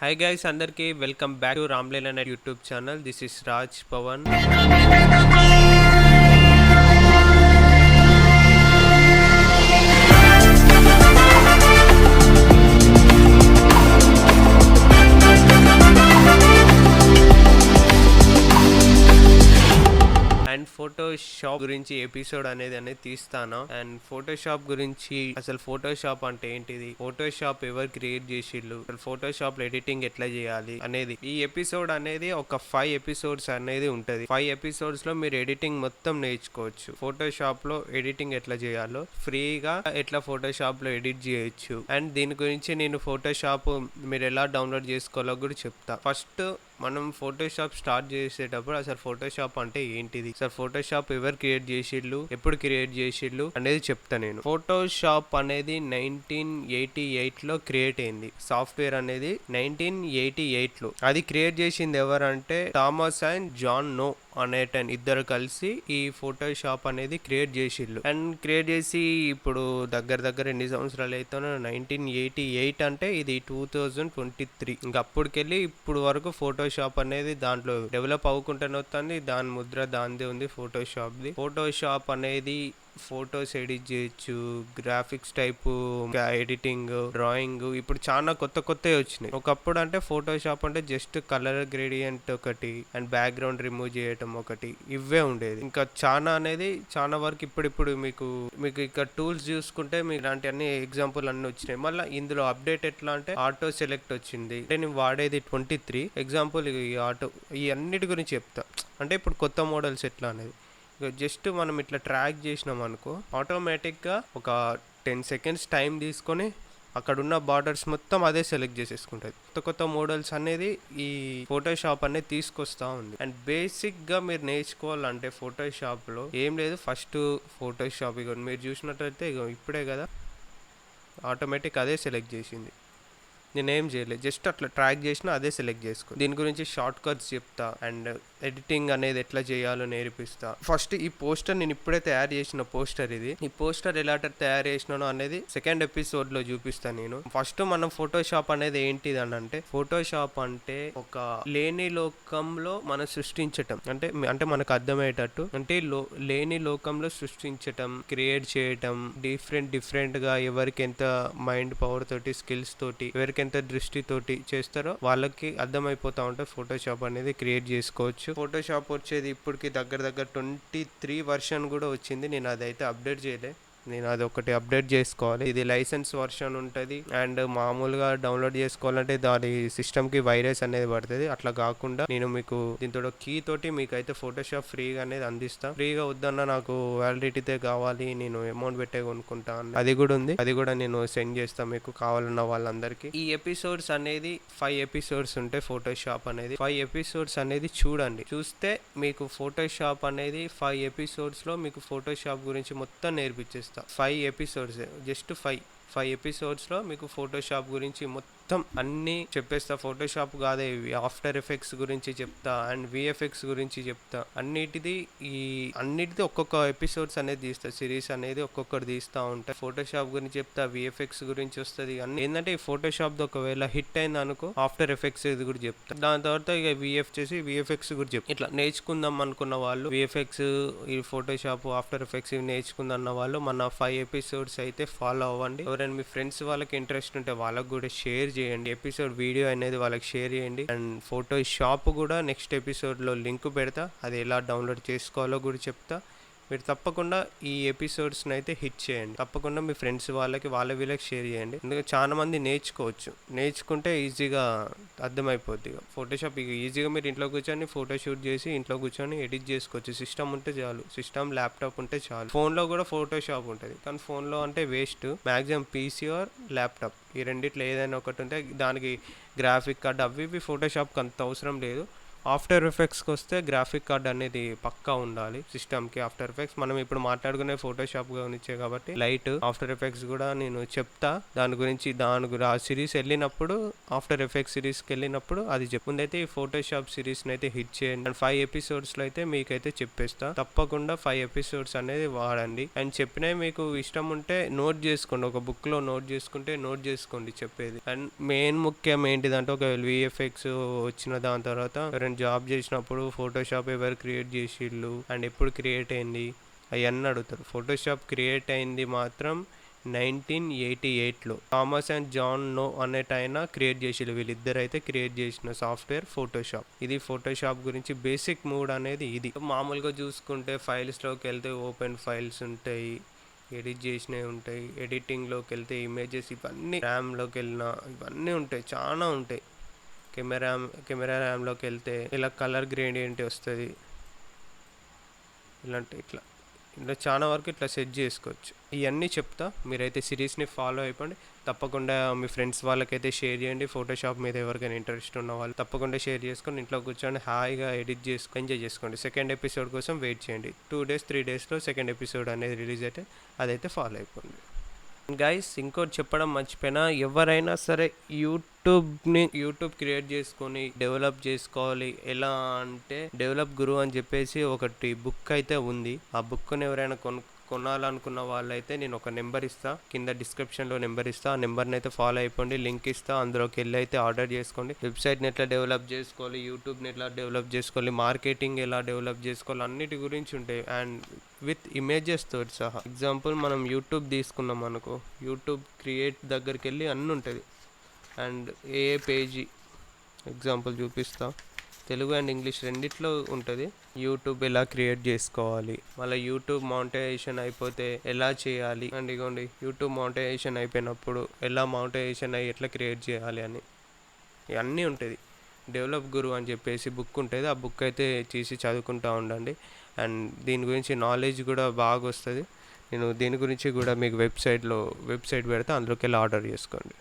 Hi guys, అందరికీ welcome back to Ramleela net YouTube channel. This is Raj Pavan. And Photoshop గురించి episode అనేది తీస్తాను. And Photoshop గురించి అసలు ఫోటోషాప్ అంటే ఏంటిది, ఫోటోషాప్ ఎవరు క్రియేట్ చేసిళ్ళు, అసలు ఫోటోషాప్ లో ఎడిటింగ్ ఎట్లా చేయాలి అనేది ఈ ఎపిసోడ్ అనేది ఒక 5 ఎపిసోడ్స్ అనేది ఉంటది. 5 ఎపిసోడ్స్ లో మీరు ఎడిటింగ్ మొత్తం నేర్చుకోవచ్చు. ఫోటోషాప్ లో ఎడిటింగ్ ఎట్లా చేయాలో ఫ్రీగా ఎట్లా ఫోటోషాప్ లో ఎడిట్ చేయొచ్చు. అండ్ దీని గురించి నేను ఫోటోషాప్ మీరు ఎలా డౌన్లోడ్ చేసుకోవాలో కూడా చెప్తా. ఫస్ట్ మనం ఫోటోషాప్ స్టార్ట్ చేసేటప్పుడు అసలు ఫోటోషాప్ అంటే ఏంటిది, అసలు ఫోటోషాప్ ఎవరు క్రియేట్ చేసిళ్ళు, ఎప్పుడు క్రియేట్ చేసిళ్ళు అనేది చెప్తా నేను. ఫోటోషాప్ అనేది 1988 లో క్రియేట్ అయింది. సాఫ్ట్వేర్ అనేది 1988 లో. అది క్రియేట్ చేసింది ఎవరంటే థామస్ అండ్ జాన్ నో అనేటన్ ఇద్దరు కలిసి ఈ ఫోటోషాప్ అనేది క్రియేట్ చేసిళ్ళు. అండ్ క్రియేట్ చేసి ఇప్పుడు దగ్గర ఎన్ని సంవత్సరాలు అయితే 1988 అంటే ఇది 2023. ఇంకా అప్పటికెళ్ళి ఇప్పుడు వరకు ఫోటోషాప్ అనేది దాంట్లో డెవలప్ అవ్వకుండానే వస్తుంది. దాని ముద్ర దానిదే ఉంది ఫోటోషాప్ ది. ఫోటోషాప్ అనేది ఫొటోస్ ఎడిట్ చేయొచ్చు, గ్రాఫిక్స్ టైపు ఎడిటింగ్, డ్రాయింగ్, ఇప్పుడు చాలా కొత్తవి వచ్చినాయి. ఒకప్పుడు అంటే ఫోటోషాప్ అంటే జస్ట్ కలర్ గ్రేడియంట్ ఒకటి అండ్ బ్యాక్గ్రౌండ్ రిమూవ్ చేయటం ఒకటి, ఇవే ఉండేది. ఇంకా చాలా వరకు ఇప్పుడు మీకు ఇక్కడ టూల్స్ చూసుకుంటే మీకు ఇలాంటి అన్ని ఎగ్జాంపుల్ అన్ని వచ్చినాయి. మళ్ళీ ఇందులో అప్డేట్ ఎట్లా అంటే ఆటో సెలెక్ట్ వచ్చింది. అంటే నేను వాడేది 23 ఎగ్జాంపుల్. ఈ ఆటో ఈ అన్నిటి గురించి చెప్తా. అంటే ఇప్పుడు కొత్త మోడల్స్ ఎట్లా అనేది జస్ట్ మనం ఇట్లా ట్రాక్ చేసినాం అనుకో, ఆటోమేటిక్గా ఒక 10 సెకండ్స్ టైం తీసుకొని అక్కడున్న బార్డర్స్ మొత్తం అదే సెలెక్ట్ చేసేసుకుంటుంది. కొత్త మోడల్స్ అనేది ఈ ఫోటోషాప్ అనేది తీసుకొస్తా ఉంది. అండ్ బేసిక్గా మీరు నేర్చుకోవాలంటే ఫోటోషాప్లో ఏం లేదు. ఫస్ట్ ఫోటోషాప్ ఇక మీరు చూసినట్లయితే ఇప్పుడే కదా ఆటోమేటిక్ అదే సెలెక్ట్ చేసింది. నేనేం చేయలేదు, జస్ట్ అట్లా ట్రాక్ చేసినా అదే సెలెక్ట్ చేసుకో. దీని గురించి షార్ట్ కట్స్ చెప్తా అండ్ ఎడిటింగ్ అనేది ఎట్లా చేయాలో నేర్పిస్తా. ఫస్ట్ ఈ పోస్టర్ నేను ఇప్పుడే తయారు చేసిన పోస్టర్ ఇది. ఈ పోస్టర్ ఎలా తయారు చేసినానో అనేది సెకండ్ ఎపిసోడ్ లో చూపిస్తాను నేను. ఫస్ట్ మనం ఫోటోషాప్ అనేది ఏంటిది అని అంటే, ఫోటోషాప్ అంటే ఒక లేని లోకంలో మనం సృష్టించటం అంటే మనకు అర్థమయ్యేటట్టు అంటే లేని లోకంలో సృష్టించటం, క్రియేట్ చేయటం, డిఫరెంట్ గా ఎవరికి ఎంత మైండ్ పవర్ తోటి, స్కిల్స్ తోటి, ఎవరికి ఎంత దృష్టితోటి చేస్తారో వాళ్ళకి అర్థమైపోతా ఉంటే ఫోటోషాప్ అనేది క్రియేట్ చేసుకోవచ్చు. ఫోటోషాప్ వచ్చేది ఇప్పటికి దగ్గర 23 వర్షన్ కూడా వచ్చింది. నేను అదైతే అప్డేట్ చేయలే, నేను అది ఒకటి అప్డేట్ చేసుకోవాలి. ఇది లైసెన్స్ వర్షన్ ఉంటుంది. అండ్ మామూలుగా డౌన్లోడ్ చేసుకోవాలంటే దాని సిస్టమ్కి వైరస్ అనేది పడుతుంది. అట్లా కాకుండా నేను మీకు దీంతో కీ తోటి మీకు అయితే ఫోటోషాప్ ఫ్రీగా అనేది అందిస్తా. ఫ్రీగా వద్దన్నా నాకు వ్యాలిడిటీతే కావాలి, నేను అమౌంట్ పెట్టే కొనుక్కుంటా, అది కూడా ఉంది. అది కూడా నేను సెండ్ చేస్తా మీకు కావాలన్న వాళ్ళందరికీ. ఈ ఎపిసోడ్స్ అనేది 5 ఎపిసోడ్స్ ఉంటాయి. ఫోటోషాప్ అనేది 5 ఎపిసోడ్స్ అనేది చూడండి. చూస్తే మీకు ఫోటోషాప్ అనేది 5 ఎపిసోడ్స్ లో మీకు ఫోటోషాప్ గురించి మొత్తం నేర్పించేస్తా. 5 ఎపిసోడ్స్, జస్ట్ 5 ఎపిసోడ్స్లో మీకు ఫోటోషాప్ గురించి మొత్తం అన్నీ చెప్పేస్తా. ఫోటోషాప్ కాదే, ఆఫ్టర్ ఎఫెక్ట్స్ గురించి చెప్తా అండ్ విఎఫ్ఎక్స్ గురించి చెప్తా. అన్నిటిది ఒక్కొక్క ఎపిసోడ్స్ అనేది తీస్తా. సిరీస్ అనేది ఒక్కొక్కటి తీస్తా ఉంటాయి. ఫోటోషాప్ గురించి చెప్తా, విఎఫ్ఎక్స్ గురించి వస్తుంది. అన్ని ఏంటంటే ఈ ఫోటోషాప్ ఒకవేళ హిట్ అయింది అనుకో, ఆఫ్టర్ ఎఫెక్ట్స్ ఇది కూడా చెప్తా. దాని తర్వాత ఇక విఎఫ్ఎక్స్ కూడా చెప్తా. ఇట్లా నేర్చుకుందాం అనుకున్న వాళ్ళు, విఎఫ్ఎక్స్, ఈ ఫోటోషాప్, ఆఫ్టర్ ఎఫెక్ట్స్ ఇవి నేర్చుకుందాం అన్న వాళ్ళు మన 5 ఎపిసోడ్స్ అయితే ఫాలో అవ్వండి. ఎవరైనా మీ ఫ్రెండ్స్ వాళ్ళకి ఇంట్రెస్ట్ ఉంటే వాళ్ళకి కూడా షేర్ చేయండి. ఎపిసోడ్ వీడియో అనేది వాళ్ళకి షేర్ చేయండి. అండ్ ఫోటోషాప్ కూడా నెక్స్ట్ ఎపిసోడ్లో లింక్ పెడతా, అది ఎలా డౌన్లోడ్ చేసుకోవాలో కూడా చెప్తా. మీరు తప్పకుండా ఈ ఎపిసోడ్స్ని అయితే హిట్ చేయండి. తప్పకుండా మీ ఫ్రెండ్స్ వాళ్ళకి వీళ్ళకి షేర్ చేయండి. ఎందుకంటే చాలా మంది నేర్చుకుంటే ఈజీగా అర్థమైపోద్ది. ఫోటోషాప్ ఈజీగా మీరు ఇంట్లో కూర్చొని ఫోటో షూట్ చేసి ఇంట్లో కూర్చొని ఎడిట్ చేసుకోవచ్చు. సిస్టమ్ ఉంటే చాలు, సిస్టమ్ ల్యాప్టాప్ ఉంటే చాలు. ఫోన్లో కూడా ఫోటోషాప్ ఉంటుంది, కానీ ఫోన్లో అంటే waste. Maximum PC are laptop, ఈ రెండిట్లో ఏదైనా ఒకటి ఉంటే దానికి గ్రాఫిక్ కార్డ్ అవి ఫోటోషాప్కి అంత అవసరం లేదు. ఆఫ్టర్ ఎఫెక్ట్స్కి వస్తే గ్రాఫిక్ కార్డ్ అనేది పక్కా ఉండాలి సిస్టమ్కి. ఆఫ్టర్ ఎఫెక్ట్స్ మనం ఇప్పుడు మాట్లాడుకునే ఫోటోషాప్ గురించే కాబట్టి లైట్ ఆఫ్టర్ ఎఫెక్ట్స్ కూడా నేను చెప్తా దాని గురించి. ఆ సిరీస్ వెళ్ళినప్పుడు, ఆఫ్టర్ ఎఫెక్ట్స్ సిరీస్కి వెళ్ళినప్పుడు అది ముందైతే ఈ ఫోటోషాప్ సిరీస్ని అయితే హిట్ చేయండి. అండ్ 5 ఎపిసోడ్స్లో అయితే మీకైతే చెప్పేస్తా. తప్పకుండా 5 ఎపిసోడ్స్ అనేది వాడండి. అండ్ చెప్పినవి మీకు ఇష్టం ఉంటే నోట్ చేసుకోండి, ఒక బుక్లో నోట్ చేసుకుంటే నోట్ చేసుకోండి చెప్పేది. అండ్ మెయిన్ ముఖ్యం ఏంటిదంటే, ఒక విఎఫ్ఎక్స్ వచ్చిన దాని తర్వాత ఎవరైనా జాబ్ చేసినప్పుడు ఫోటోషాప్ ఎవరు క్రియేట్ చేసిళ్ళు అండ్ ఎప్పుడు క్రియేట్ అయింది అవన్నీ అడుగుతారు. ఫోటోషాప్ క్రియేట్ అయింది మాత్రం 1988లో థామస్ అండ్ జాన్ నో అనేటైన క్రియేట్ చేసిళ్ళు. వీళ్ళిద్దరు అయితే క్రియేట్ చేసిన సాఫ్ట్వేర్ ఫోటోషాప్. ఇది ఫోటోషాప్ గురించి బేసిక్ మూడ్ అనేది ఇది. మామూలుగా చూసుకుంటే ఫైల్స్లోకి వెళ్తే ఓపెన్ ఫైల్స్ ఉంటాయి, ఎడిట్ చేసినవి ఉంటాయి. ఎడిటింగ్లోకి వెళ్తే ఇమేజెస్ ఇవన్నీ, ర్యామ్లోకి వెళ్ళినా ఇవన్నీ ఉంటాయి, చాలా ఉంటాయి. కెమెరా ర్యామ్లోకి వెళ్తే ఇలా కలర్ గ్రేడియంట్ వస్తుంది, ఇట్లా చాలా వరకు ఇట్లా సెట్ చేసుకోవచ్చు. ఇవన్నీ చెప్తా, మీరైతే సిరీస్ని ఫాలో అయిపోండి. తప్పకుండా మీ ఫ్రెండ్స్ వాళ్ళకైతే షేర్ చేయండి. ఫోటోషాప్ మీద ఎవరికైనా ఇంట్రెస్ట్ ఉన్న వాళ్ళు తప్పకుండా షేర్ చేసుకొని ఇంట్లో కూర్చొని హాయిగా ఎడిట్ చేసుకొని ఎంజాయ్ చేసుకోండి. సెకండ్ ఎపిసోడ్ కోసం వెయిట్ చేయండి. 2 days 3 daysలో సెకండ్ ఎపిసోడ్ అనేది రిలీజ్ అయితే అదైతే ఫాలో అయిపోండి. గైస్, ఇంకోటి చెప్పడం మర్చిపోయినా, ఎవరైనా సరే యూట్యూబ్ క్రియేట్ చేసుకొని డెవలప్ చేసుకోవాలి. ఎలా అంటే, డెవలప్ గురు అని చెప్పేసి ఒకటి బుక్ అయితే ఉంది. ఆ బుక్ని ఎవరైనా కొనాలనుకున్న వాళ్ళైతే నేను ఒక నెంబర్ ఇస్తా, కింద డిస్క్రిప్షన్లో నెంబర్ ఇస్తా. ఆ నెంబర్ని అయితే ఫాలో అయిపోండి, లింక్ ఇస్తా, అందులోకి వెళ్ళి అయితే ఆర్డర్ చేసుకోండి. వెబ్సైట్ని ఎట్లా డెవలప్ చేసుకోవాలి, యూట్యూబ్ని ఎట్లా డెవలప్ చేసుకోవాలి, మార్కెటింగ్ ఎలా డెవలప్ చేసుకోవాలి, అన్నిటి గురించి ఉంటాయి. అండ్ విత్ ఇమేజెస్ తోటి సహా. ఎగ్జాంపుల్ మనం యూట్యూబ్ తీసుకున్నాం అనుకో, యూట్యూబ్ క్రియేట్ దగ్గరికి వెళ్ళి అన్నీ ఉంటుంది. అండ్ ఏ పేజీ ఎగ్జాంపుల్ చూపిస్తా, తెలుగు అండ్ ఇంగ్లీష్ రెండిట్లో ఉంటుంది. యూట్యూబ్ ఎలా క్రియేట్ చేసుకోవాలి, మళ్ళీ యూట్యూబ్ మానిటైజేషన్ అయిపోతే ఎలా చేయాలి, అండ్ ఇగోండి యూట్యూబ్ మానిటైజేషన్ అయిపోయినప్పుడు ఎలా మానిటైజేషన్ అయ్యి ఎట్లా క్రియేట్ చేయాలి అని ఇవన్నీ ఉంటుంది. డెవలప్ గురు అని చెప్పేసి బుక్ ఉంటుంది. ఆ బుక్ అయితే తీసి చదువుకుంటూ ఉండండి. అండ్ దీని గురించి నాలెడ్జ్ కూడా బాగా వస్తుంది. నేను దీని గురించి కూడా మీకు వెబ్సైట్ పెడతా, అందులోకి వెళ్ళి ఆర్డర్ చేసుకోండి.